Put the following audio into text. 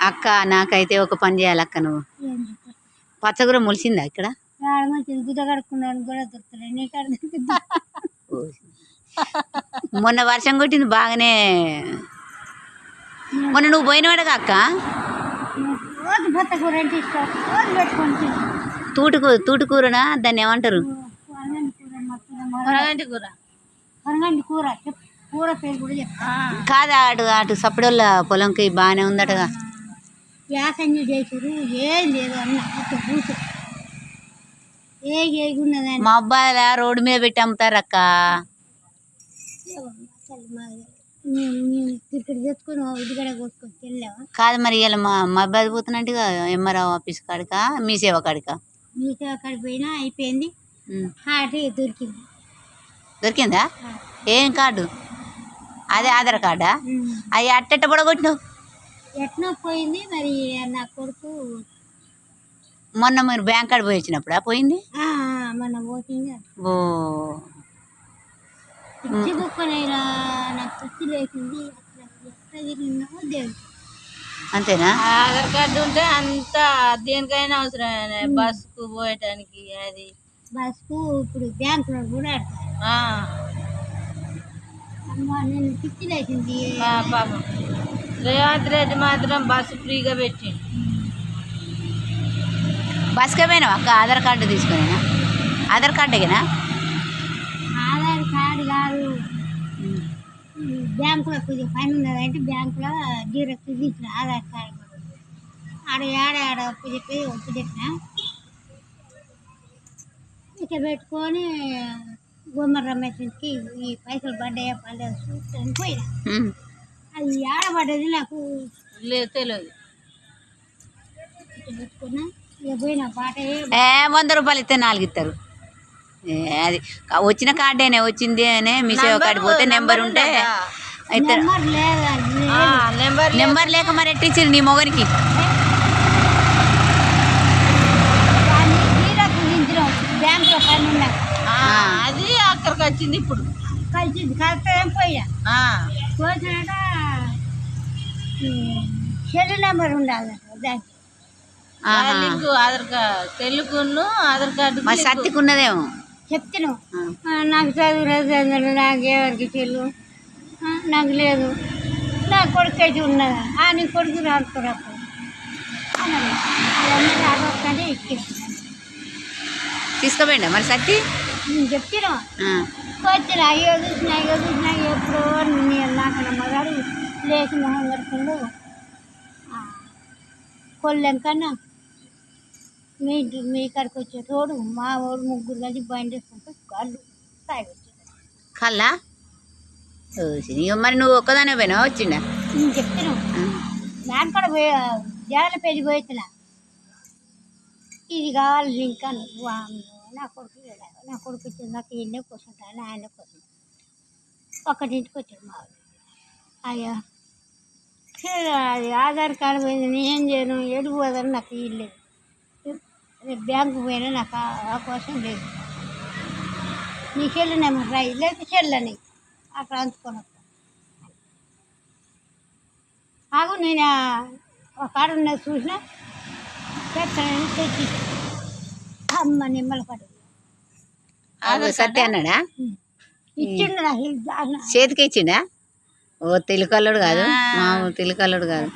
అక్క నాకైతే ఒక పని చేయాలి అక్క. నువ్వు పచ్చగుర మొలిసిందా ఇక్కడ? మొన్న వర్షం కొట్టింది బాగానే. మొన్న నువ్వు పోయినవాడుగా అక్క. తూటుకూరనా దాన్ని ఏమంటారు? కాదా అటు అటు సప్పుడోళ్ళ పొలంకి బాగానే ఉందటగా. మా అబ్బాయిల రోడ్డు మీద పెట్టి అమ్ముతారు అక్క. కాదు మరి ఇలా మా అబ్బాయి పోతున్నట్టు ఎంఆర్ఓ ఆఫీస్ కాడికా మీ సేవ కాడికా? మీ సేవ కాడికి పోయినా అయిపోయింది. దొరికిందా? ఏం కార్డు? అదే ఆధార్ కార్డా? అవి అట్టెట్ట పొడగొట్టినావు? ఎట్లా పోయింది మరి నా కొడుకు. మొన్న మీరు బ్యాంక్ కార్డు పోయి వచ్చినప్పుడా పోయింది? మొన్న పోతుంది. ఓ అంతేనా? ఆధార్ కార్డు ఉంటే అంత దేనికైనా అవసరం. బస్కు పోయటానికి అది బస్కు ఇప్పుడు బ్యాంకులో కూడా పాపం రేవంత్ రెడ్డి మాత్రం బస్సు ఫ్రీగా పెట్టి. బస్కే పోయినావు అక్క? ఆధార్ కార్డు తీసుకునేనా? ఆధార్ కార్డేనా? ఆధార్ కార్డు కాదు, బ్యాంకులో కొంచెం పని ఉన్నది అంటే బ్యాంకులో డైరెక్ట్ తీసిన ఆధార్ కార్డు. ఆడ ఒప్పు చెప్పిన ఇక పెట్టుకొని గోమర్ రమేష్ ఇంటికి ఈ పైసలు పడ్డాయా పడలేదు చూసుకొని పోయినా. అది ఆడబడ్డది నాకు తెలియదు. పెట్టుకున్నా ఇక పోయినా పాట 100 రూపాయలు ఇస్తే 4 ఇస్తారు. అది వచ్చిన కార్డేనే వచ్చింది అనే మీ సేవ కార్డు పోతే నెంబర్ ఉంటే నెంబర్ లేక మరి ఎట్టించారు నీ మొగనికి? బ్యాంకులో పని ఉన్నా అది అక్కడికి వచ్చింది. ఇప్పుడు కలిసింది కలిస్తే ఏం పోయా పోసినాక సెల్ నెంబర్ ఉండాలి దానికి. ఆధార్ కార్డు సెల్లుకును ఆధార్ కార్డు మరి సత్తికున్నదేమో చెప్తాను. నాకు చదువు లేదు, నాకు ఎవరికి చెల్లు నాకు లేదు, నా కొడుకు అయితే ఉన్నదా నీ కొడుకు రాసుకోరాకు అదొక్కటే ఇచ్చేస్తున్నాను. తీసుకోపోయిండా మరి సత్తి? చెప్తాను వచ్చిన అయ్యో చూసినా ఎప్పుడో నాకు నమ్మగారు లేచి మొహం కడుతుండు. కొల్లెంకన్నా మీ ఇక్కడికి వచ్చే తోడు మా వాడు 3 కలిసి బండి వేసుకుంటూ కళ్ళు తాగి కళ్ళా మరి నువ్వు ఒక్కదానే పోయినా వచ్చిండా? చెప్తాను దాని కూడా పోయి జాగ్రత్త పెళ్లి పోయినా ఇది కావాలి ఇంకా నా కొడుకు వచ్చింది నాకు ఈయనే కూర్చుంటాను ఆయన కోసం ఒక్కటింటికి వచ్చాడు మా వాడు. అయ్యా అది ఆధార్ కార్డు పోయింది నేనేం చేయను ఎడుగు పోదని నాకు ఇల్లేదు. బ్యాంకు పోయినా నాకు అవకాశం లేదు. నీకు వెళ్ళినాము రై లేదు చెల్లని అక్కడ అందుకొని ఆగు నేను ఒక ఆడ ఉన్నది చూసినా చెప్తానని తెచ్చి అమ్మ నిమ్మల పడి సత్య అన్నాడా? ఇచ్చిండు నాకు చేతికి ఇచ్చిండా? ఓ తెలుకల్లుడు కాదు, మా తెలుకల్లుడు కాదు.